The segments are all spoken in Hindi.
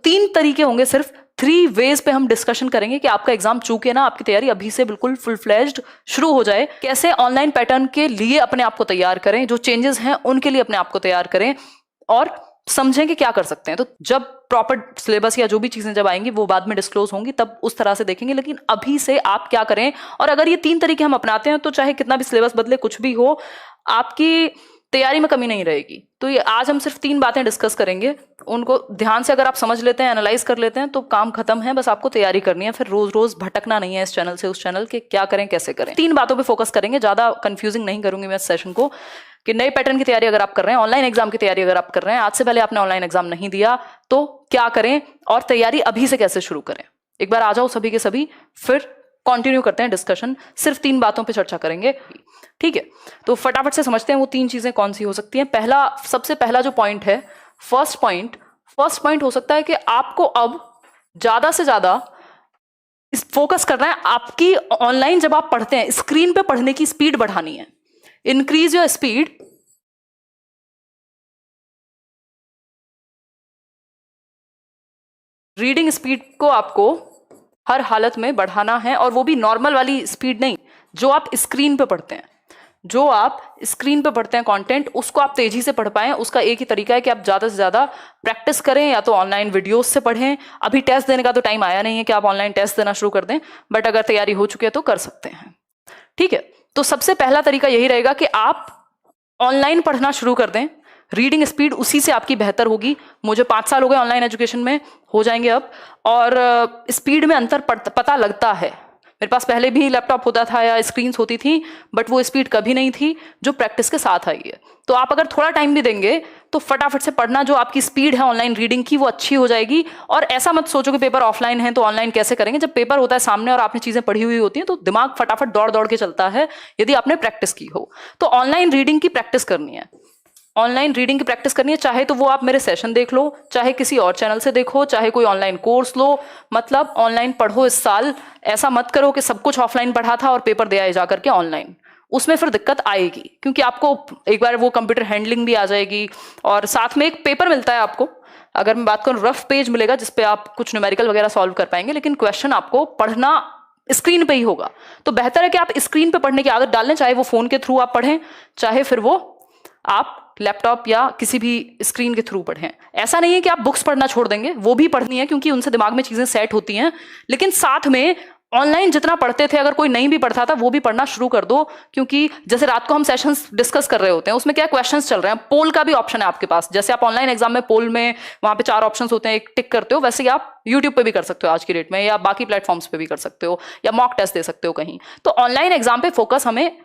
3 तरीके होंगे, सिर्फ 3 वेज पे हम डिस्कशन करेंगे कि आपका एग्जाम चूके ना आपकी तैयारी अभी से बिल्कुल फुल फ्लेज्ड शुरू हो जाए। कैसे ऑनलाइन पैटर्न के लिए अपने आप को तैयार करें, जो चेंजेस हैं उनके लिए अपने आप को तैयार करें, और समझें कि क्या कर सकते हैं। तो जब प्रॉपर सिलेबस या जो भी चीजें जब आएंगी वो बाद में डिस्क्लोज होंगी, तब उस तरह से देखेंगे। लेकिन अभी से आप क्या करें, और अगर ये 3 तरीके हम अपनाते हैं तो चाहे कितना भी सिलेबस बदले, कुछ भी हो, आपकी तैयारी में कमी नहीं रहेगी। तो ये आज हम सिर्फ 3 बातें डिस्कस करेंगे, उनको ध्यान से अगर आप समझ लेते हैं, एनालाइज कर लेते हैं, तो काम खत्म है। बस आपको तैयारी करनी है, फिर रोज रोज भटकना नहीं है इस चैनल से उस चैनल के, क्या करें कैसे करें। 3 बातों पे फोकस करेंगे, ज्यादा कंफ्यूजिंग नहीं करूंगी मैं इस सेशन को। कि नए पैटर्न की तैयारी अगर आप कर रहे हैं, ऑनलाइन एग्जाम की तैयारी अगर आप कर रहे हैं, आज से पहले आपने ऑनलाइन एग्जाम नहीं दिया तो क्या करें, और तैयारी अभी से कैसे शुरू करें। एक बार आ जाओ सभी के सभी, फिर कंटिन्यू करते हैं डिस्कशन। सिर्फ 3 बातों पे चर्चा करेंगे, ठीक है। तो फटाफट से समझते हैं वो 3 चीजें कौन सी हो सकती हैं। सबसे पहला जो पॉइंट है, फर्स्ट पॉइंट हो सकता है कि आपको अब ज्यादा से ज्यादा फोकस करना है, आपकी ऑनलाइन जब आप पढ़ते हैं स्क्रीन पे पढ़ने की स्पीड बढ़ानी है। Increase your speed reading speed को आपको हर हालत में बढ़ाना है, और वो भी नॉर्मल वाली स्पीड नहीं, जो आप स्क्रीन पे पढ़ते हैं। जो आप स्क्रीन पे पढ़ते हैं कंटेंट, उसको आप तेजी से पढ़ पाएं। उसका एक ही तरीका है कि आप ज्यादा से ज्यादा प्रैक्टिस करें, या तो ऑनलाइन वीडियोस से पढ़ें। अभी टेस्ट देने का तो टाइम आया नहीं है कि आप ऑनलाइन टेस्ट देना शुरू कर दें, बट अगर तैयारी हो चुकी है तो कर सकते हैं, ठीक है। तो सबसे पहला तरीका यही रहेगा कि आप ऑनलाइन पढ़ना शुरू कर दें। रीडिंग स्पीड उसी से आपकी बेहतर होगी। मुझे 5 साल हो गए ऑनलाइन एजुकेशन में, हो जाएंगे अब, और स्पीड में अंतर पता लगता है। मेरे पास पहले भी लैपटॉप होता था या स्क्रीन्स होती थी, बट वो स्पीड कभी नहीं थी जो प्रैक्टिस के साथ आई है। तो आप अगर थोड़ा टाइम भी देंगे तो फटाफट से पढ़ना, जो आपकी स्पीड है ऑनलाइन रीडिंग की वो अच्छी हो जाएगी। और ऐसा मत सोचो कि पेपर ऑफलाइन है तो ऑनलाइन कैसे करेंगे। जब पेपर होता है सामने और आपने चीजें पढ़ी हुई होती हैं तो दिमाग फटाफट दौड़ दौड़ के चलता है, यदि आपने प्रैक्टिस की हो। तो ऑनलाइन रीडिंग की प्रैक्टिस करनी है, ऑनलाइन रीडिंग की प्रैक्टिस करनी है। चाहे तो वो आप मेरे सेशन देख लो, चाहे किसी और चैनल से देखो, चाहे कोई ऑनलाइन कोर्स लो, मतलब ऑनलाइन पढ़ो इस साल। ऐसा मत करो कि सब कुछ ऑफलाइन पढ़ा था और पेपर दे आए जा करके ऑनलाइन, उसमें फिर दिक्कत आएगी, क्योंकि आपको एक बार वो कंप्यूटर हैंडलिंग भी आ जाएगी, और साथ में एक पेपर मिलता है आपको। अगर मैं बात करूं, रफ पेज मिलेगा जिसपे आप कुछ न्यूमेरिकल वगैरह सॉल्व कर पाएंगे, लेकिन क्वेश्चन आपको पढ़ना स्क्रीन पे ही होगा। तो बेहतर है कि आप स्क्रीन पे पढ़ने की आदत डाल लें, चाहे वो फोन के थ्रू आप पढ़ें, चाहे फिर वो आप लैपटॉप या किसी भी स्क्रीन के थ्रू पढ़ें। ऐसा नहीं है कि आप बुक्स पढ़ना छोड़ देंगे, वो भी पढ़नी है क्योंकि उनसे दिमाग में चीजें सेट होती हैं, लेकिन साथ में ऑनलाइन जितना पढ़ते थे, अगर कोई नहीं भी पढ़ता था वो भी पढ़ना शुरू कर दो। क्योंकि जैसे रात को हम सेशंस डिस्कस कर रहे होते हैं, उसमें क्या क्वेश्चंस चल रहे हैं, पोल का भी ऑप्शन है आपके पास। जैसे आप ऑनलाइन एग्जाम में पोल में वहां पे 4 ऑप्शंस होते हैं, एक टिक करते हो, वैसे ही आप यूट्यूब पे भी कर सकते हो आज की डेट में, या बाकी प्लेटफॉर्म्स पे भी कर सकते हो, या मॉक टेस्ट दे सकते हो कहीं। तो ऑनलाइन एग्जाम पे फोकस हमें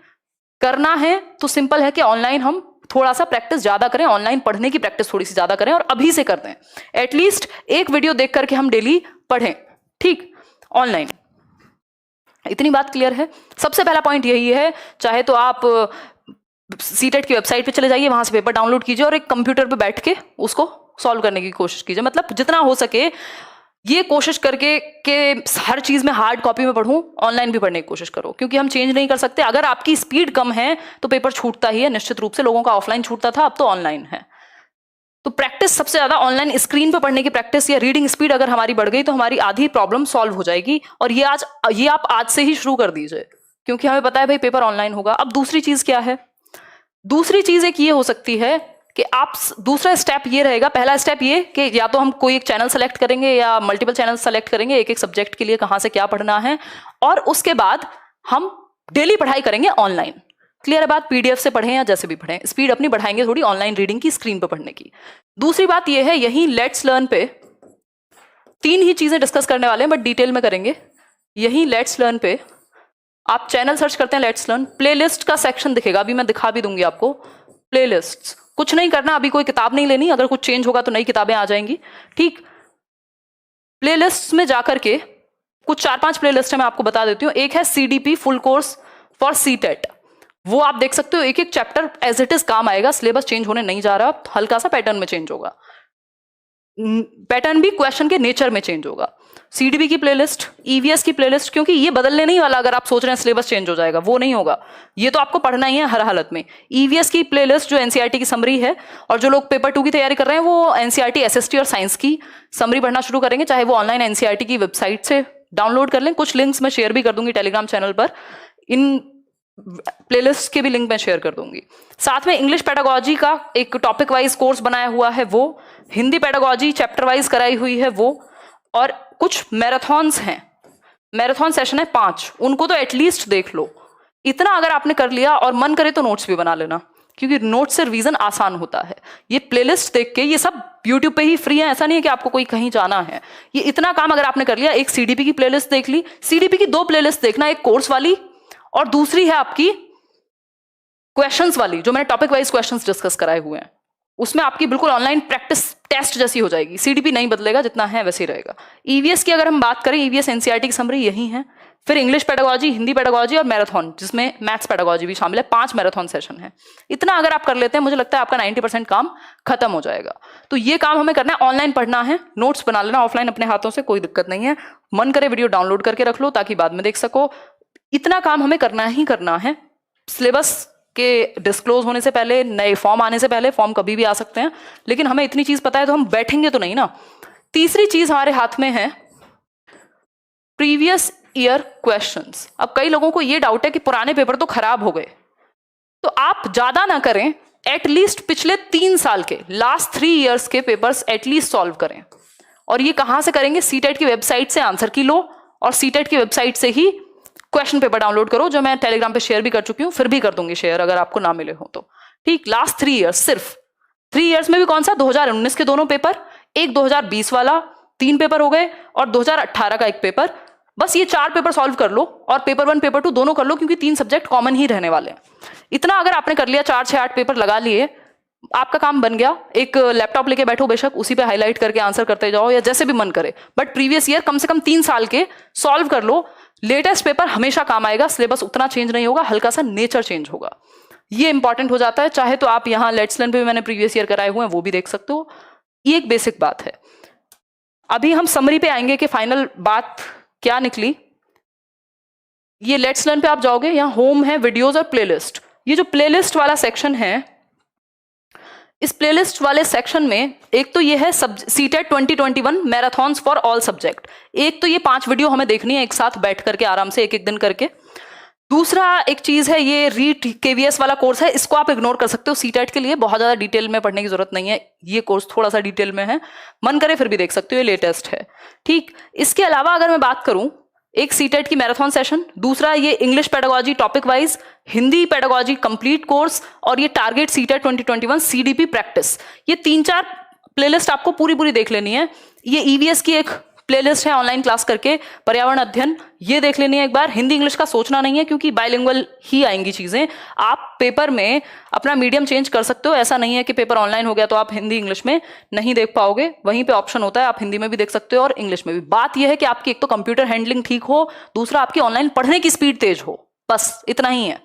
करना है, तो सिंपल है कि ऑनलाइन हम थोड़ा सा प्रैक्टिस ज्यादा करें, ऑनलाइन पढ़ने की प्रैक्टिस थोड़ी सी ज्यादा करें, और अभी से कर दें। एटलीस्ट एक वीडियो देख करके हम डेली पढ़ें, ठीक, ऑनलाइन। इतनी बात क्लियर है। सबसे पहला पॉइंट यही है, चाहे तो आप सीटेट की वेबसाइट पे चले जाइए, वहां से पेपर डाउनलोड कीजिए और एक कंप्यूटर पे बैठ के उसको सॉल्व करने की कोशिश कीजिए। मतलब जितना हो सके ये कोशिश करके कि हर चीज में हार्ड कॉपी में पढ़ूं, ऑनलाइन भी पढ़ने की कोशिश करो, क्योंकि हम चेंज नहीं कर सकते। अगर आपकी स्पीड कम है तो पेपर छूटता ही है निश्चित रूप से। लोगों का ऑफलाइन छूटता था, अब तो ऑनलाइन है। तो प्रैक्टिस सबसे ज्यादा ऑनलाइन स्क्रीन पे पढ़ने की प्रैक्टिस, या रीडिंग स्पीड अगर हमारी बढ़ गई तो हमारी आधी प्रॉब्लम सॉल्व हो जाएगी। और ये आप आज से ही शुरू कर दीजिए, क्योंकि हमें पता है भाई पेपर ऑनलाइन होगा। अब दूसरी चीज क्या है? दूसरी चीज एक ये हो सकती है कि आप, दूसरा स्टेप ये रहेगा, पहला स्टेप ये कि या तो हम कोई एक चैनल सेलेक्ट करेंगे या मल्टीपल चैनल सेलेक्ट करेंगे, एक एक सब्जेक्ट के लिए कहां से क्या पढ़ना है, और उसके बाद हम डेली पढ़ाई करेंगे ऑनलाइन। क्लियर है बात? पीडीएफ से पढ़ें या जैसे भी पढ़ें, स्पीड अपनी बढ़ाएंगे थोड़ी ऑनलाइन रीडिंग की, स्क्रीन पर पढ़ने की। दूसरी बात यह है, यही लेट्स लर्न पे 3 ही चीजें डिस्कस करने वाले हैं, बट डिटेल में करेंगे। यही लेट्स लर्न पे आप चैनल सर्च करते हैं लेट्स लर्न, प्लेलिस्ट का सेक्शन दिखेगा, अभी मैं दिखा भी दूंगी आपको। प्लेलिस्ट, कुछ नहीं करना, अभी कोई किताब नहीं लेनी, अगर कुछ चेंज होगा तो नई किताबें आ जाएंगी, ठीक। प्लेलिस्ट में जाकर के कुछ 4-5 प्लेलिस्ट है, मैं आपको बता देती हूँ। एक है CDP full course for CTET, वो आप देख सकते हो, एक एक चैप्टर एज इट इज काम आएगा, सिलेबस चेंज होने नहीं जा रहा, हल्का सा पैटर्न में चेंज होगा। पैटर्न भी क्वेश्चन के नेचर में चेंज होगा। सीडीबी की प्लेलिस्ट, ईवीएस की प्लेलिस्ट, क्योंकि ये बदलने नहीं वाला अगर आप सोच रहे हैं सिलेबस चेंज हो जाएगा, वो नहीं होगा, ये तो आपको पढ़ना ही है हर हालत में। ईवीएस की प्लेलिस्ट जो एनसीईआरटी की समरी है, और जो लोग पेपर 2 की तैयारी कर रहे हैं वो एनसीईआरटी एसएसटी और साइंस की समरी पढ़ना शुरू करेंगे, चाहे वो ऑनलाइन एनसीईआरटी की वेबसाइट से डाउनलोड कर लें। कुछ लिंक्स मैं शेयर भी कर दूंगी टेलीग्राम चैनल पर, इन प्लेलिस्ट के भी लिंक मैं शेयर कर दूंगी। साथ में इंग्लिश पेडागोजी का एक टॉपिक वाइज कोर्स बनाया हुआ है वो, हिंदी पेडागोजी चैप्टर वाइज कराई हुई है वो, और कुछ मैराथन्स हैं, मैराथन सेशन है 5, उनको तो एटलीस्ट देख लो। इतना अगर आपने कर लिया और मन करे तो नोट्स भी बना लेना, क्योंकि नोट्स से रिवीजन आसान होता है। ये प्लेलिस्ट देख के, ये सब यूट्यूब पे ही फ्री है, ऐसा नहीं है कि आपको कोई कहीं जाना है। ये इतना काम अगर आपने कर लिया, एक सीडीपी की प्लेलिस्ट देख ली, सीडीपी की 2 प्लेलिस्ट देखना, एक कोर्स वाली और दूसरी है आपकी क्वेश्चंस वाली, जो मैंने टॉपिक वाइज क्वेश्चंस डिस्कस कराए हुए हैं। उसमें आपकी बिल्कुल ऑनलाइन प्रैक्टिस टेस्ट जैसी हो जाएगी। सीडीपी नहीं बदलेगा, जितना है वैसे ही रहेगा। ईवीएस की अगर हम बात करें, ईवीएस एनसीईआरटी की समरी यही है। फिर इंग्लिश पेडागोजी, हिंदी पेडागोजी और मैराथन, जिसमें मैथ्स पेडागोजी भी शामिल है। 5 मैराथन सेशन है। इतना अगर आप कर लेते हैं, मुझे लगता है आपका 90% काम खत्म हो जाएगा। तो ये काम हमें करना है, ऑनलाइन पढ़ना है, नोट्स बना लेना ऑफलाइन अपने हाथों से, कोई दिक्कत नहीं है। मन करे वीडियो डाउनलोड करके रख लो ताकि बाद में देख सको। इतना काम हमें करना ही करना है। सिलेबस के डिस्क्लोज होने से पहले, नए फॉर्म आने से पहले, फॉर्म कभी भी आ सकते हैं, लेकिन हमें इतनी चीज पता है तो हम बैठेंगे तो नहीं ना। तीसरी चीज हमारे हाथ में है प्रीवियस ईयर क्वेश्चंस। अब कई लोगों को यह डाउट है कि पुराने पेपर तो खराब हो गए, तो आप ज्यादा ना करें, एटलीस्ट पिछले 3 साल के, लास्ट 3 इयर्स के पेपर्स एटलीस्ट सॉल्व करें। और ये कहां से करेंगे? सीटेट की वेबसाइट से आंसर की लो, और सीटेट की वेबसाइट से ही क्वेश्चन पेपर डाउनलोड करो, जो मैं टेलीग्राम पे शेयर भी कर चुकी हूं, फिर भी कर दूंगी शेयर अगर आपको ना मिले हो तो। ठीक, लास्ट 3 इयर्स, सिर्फ 3 इयर्स में भी कौन सा? 2019 के 2 पेपर, एक 2020 वाला, 3 पेपर हो गए, और 2018 का 1 पेपर। बस ये 4 पेपर सॉल्व कर लो, और पेपर 1 पेपर 2 दोनों कर लो, क्योंकि 3 सब्जेक्ट कॉमन ही रहने वाले हैं। इतना अगर आपने कर लिया, 4, 6, 8 पेपर लगा लिए, आपका काम बन गया। एक लैपटॉप लेके बैठो बेशक, उसी पे हाईलाइट करके आंसर करते जाओ, या जैसे भी मन करे, बट प्रीवियस ईयर कम से कम 3 साल के सॉल्व कर लो। लेटेस्ट पेपर हमेशा काम आएगा, सिलेबस उतना चेंज नहीं होगा, हल्का सा नेचर चेंज होगा, ये इंपॉर्टेंट हो जाता है। चाहे तो आप यहाँ लेट्स लर्न पे भी मैंने प्रीवियस ईयर कराए हुए हैं, वो भी देख सकते हो। ये एक बेसिक बात है। अभी हम समरी पे आएंगे कि फाइनल बात क्या निकली। ये लेट्स लर्न पे आप जाओगे, यहाँ होम है, वीडियोज और प्लेलिस्ट। ये जो प्लेलिस्ट वाला सेक्शन है, इस प्लेलिस्ट वाले सेक्शन में एक तो ये है CTET 2021 marathons for all subject. एक तो ये 5 वीडियो हमें देखनी है एक साथ बैठ करके, आराम से, एक दिन करके। दूसरा एक चीज है, ये रीट केवीएस वाला कोर्स है, इसको आप इग्नोर कर सकते हो। सीटेट के लिए बहुत ज्यादा डिटेल में पढ़ने की जरूरत नहीं है, ये कोर्स थोड़ा सा डिटेल में है, मन करे फिर भी देख सकते हो, ये लेटेस्ट है। ठीक, इसके अलावा अगर मैं बात करूं, एक सीटेट की मैराथन सेशन, दूसरा ये English pedagogy topic wise, Hindi pedagogy complete course, और ये टारगेट सीटेट 2021 सीडीपी प्रैक्टिस। ये 3-4 प्लेलिस्ट आपको पूरी देख लेनी है। ये ईवीएस की एक प्लेलिस्ट है ऑनलाइन क्लास करके, पर्यावरण अध्ययन, ये देख लेनी है एक बार। हिंदी इंग्लिश का सोचना नहीं है, क्योंकि बाइलिंगुअल ही आएंगी चीजें। आप पेपर में अपना मीडियम चेंज कर सकते हो, ऐसा नहीं है कि पेपर ऑनलाइन हो गया तो आप हिंदी इंग्लिश में नहीं देख पाओगे। वहीं पे ऑप्शन होता है, आप हिंदी में भी देख सकते हो और इंग्लिश में भी। बात यह है कि आपकी एक तो कंप्यूटर हैंडलिंग ठीक हो, दूसरा आपकी ऑनलाइन पढ़ने की स्पीड तेज हो, बस इतना ही है,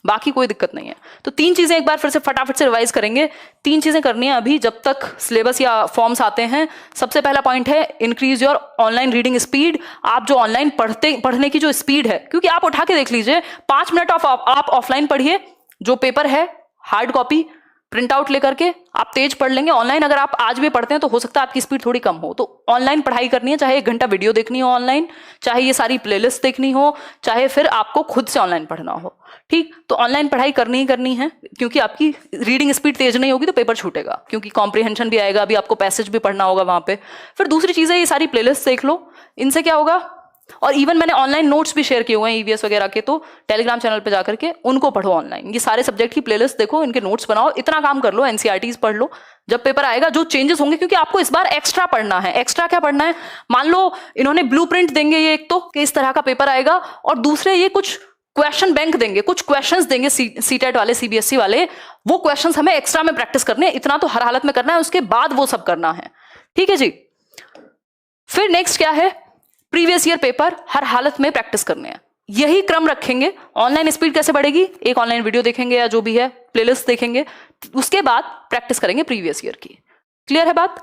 बाकी कोई दिक्कत नहीं है। तो 3 चीजें एक बार फिर से फटाफट से रिवाइज करेंगे। 3 चीजें करनी है अभी जब तक सिलेबस या फॉर्म्स आते हैं। सबसे पहला पॉइंट है increase your online reading speed. आप जो ऑनलाइन पढ़ने की जो स्पीड है, क्योंकि आप उठा के देख लीजिए, 5 मिनट आप ऑफलाइन पढ़िए, जो पेपर है हार्ड कॉपी प्रिंट आउट लेकर के आप तेज पढ़ लेंगे। ऑनलाइन अगर आप आज भी पढ़ते हैं तो हो सकता है आपकी स्पीड थोड़ी कम हो। तो ऑनलाइन पढ़ाई करनी है, चाहे 1 घंटा वीडियो देखनी हो ऑनलाइन, चाहे ये सारी प्लेलिस्ट देखनी हो, चाहे फिर आपको खुद से ऑनलाइन पढ़ना हो। ठीक, तो ऑनलाइन पढ़ाई करनी ही करनी है, क्योंकि आपकी रीडिंग स्पीड तेज नहीं होगी तो पेपर छूटेगा, क्योंकि कॉम्प्रिहेंशन भी आएगा, अभी आपको पैसेज भी पढ़ना होगा वहां पे। फिर दूसरी चीज है, ये सारी प्लेलिस्ट देख लो, इनसे क्या होगा। और इवन मैंने ऑनलाइन नोट्स भी शेयर किए हुए हैं ईवीएस वगैरह के, तो टेलीग्राम चैनल पे जाकर के उनको पढ़ो ऑनलाइन। ये सारे सब्जेक्ट की प्लेलिस्ट देखो, इनके नोट्स बनाओ, इतना काम कर लो, एनसीईआरटीज पढ़ लो। जब पेपर आएगा जो चेंजेस होंगे, क्योंकि आपको इस बार एक्स्ट्रा पढ़ना है। एक्स्ट्रा क्या पढ़ना है? मान लो इन्होंने ब्लूप्रिंट देंगे, ये एक तो कि इस तरह का पेपर आएगा, और दूसरे ये कुछ क्वेश्चन बैंक देंगे, कुछ क्वेश्चंस देंगे सीटेट वाले, सीबीएसई वाले। वो क्वेश्चंस हमें एक्स्ट्रा में प्रैक्टिस करने हैं, इतना तो हर हालत में करना है, उसके बाद वो सब करना है। ठीक है जी। फिर नेक्स्ट क्या है? प्रीवियस ईयर पेपर हर हालत में प्रैक्टिस करने हैं, यही क्रम रखेंगे। ऑनलाइन स्पीड कैसे बढ़ेगी? एक ऑनलाइन वीडियो देखेंगे या जो भी है प्लेलिस्ट देखेंगे, उसके बाद प्रैक्टिस करेंगे प्रीवियस ईयर की। क्लियर है बात?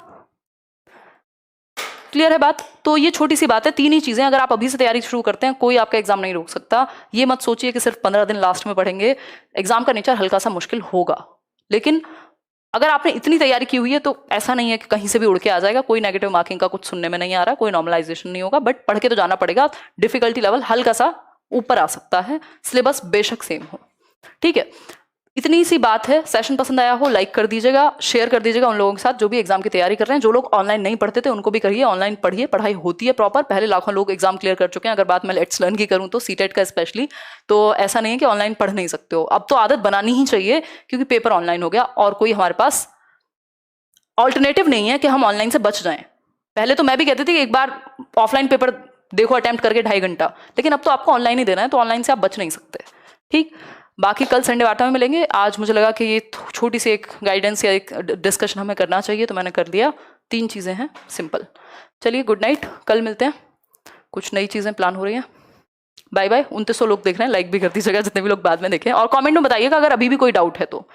क्लियर है बात? तो ये छोटी सी बात है, 3 ही चीजें, अगर आप अभी से तैयारी शुरू करते हैं कोई आपका एग्जाम नहीं रोक सकता। ये मत सोचिए कि सिर्फ 15 दिन लास्ट में पढ़ेंगे, एग्जाम का नेचर हल्का सा मुश्किल होगा, लेकिन अगर आपने इतनी तैयारी की हुई है तो ऐसा नहीं है कि कहीं से भी उड़ के आ जाएगा। कोई नेगेटिव मार्किंग का कुछ सुनने में नहीं आ रहा, कोई नॉर्मलाइजेशन नहीं होगा, बट पढ़ के तो जाना पड़ेगा। डिफिकल्टी लेवल हल्का सा ऊपर आ सकता है, सिलेबस बेशक सेम हो, ठीक है। इतनी सी बात है। सेशन पसंद आया हो लाइक कर दीजिएगा, शेयर कर दीजिएगा उन लोगों के साथ जो भी एग्जाम की तैयारी कर रहे हैं। जो लोग ऑनलाइन नहीं पढ़ते थे उनको भी करिए, ऑनलाइन पढ़िए, पढ़ाई होती है प्रॉपर। पहले लाखों लोग एग्जाम क्लियर कर चुके हैं। अगर बात मैं लेट्स लर्न की करूं तो सीटेट का स्पेशली, तो ऐसा नहीं है कि ऑनलाइन पढ़ नहीं सकते हो। अब तो आदत बनानी ही चाहिए क्योंकि पेपर ऑनलाइन हो गया और कोई हमारे पास ऑल्टरनेटिव नहीं है कि हम ऑनलाइन से बच जाएं। पहले तो मैं भी कहती थी कि एक बार ऑफलाइन पेपर देखो अटेम्प्ट करके 2.5 घंटा, लेकिन अब तो आपको ऑनलाइन ही देना है, तो ऑनलाइन से आप बच नहीं सकते, ठीक। बाकी कल संडे वार्ता में मिलेंगे। आज मुझे लगा कि ये छोटी सी एक गाइडेंस या एक डिस्कशन हमें करना चाहिए, तो मैंने कर दिया। 3 चीज़ें हैं, सिंपल। चलिए गुड नाइट, कल मिलते हैं। कुछ नई चीज़ें प्लान हो रही हैं। Bye bye. 2900 लोग देख रहे हैं, लाइक भी कर दीजिएगा जितने भी लोग बाद में देखें, और कमेंट में बताइएगा अगर अभी भी कोई डाउट है तो।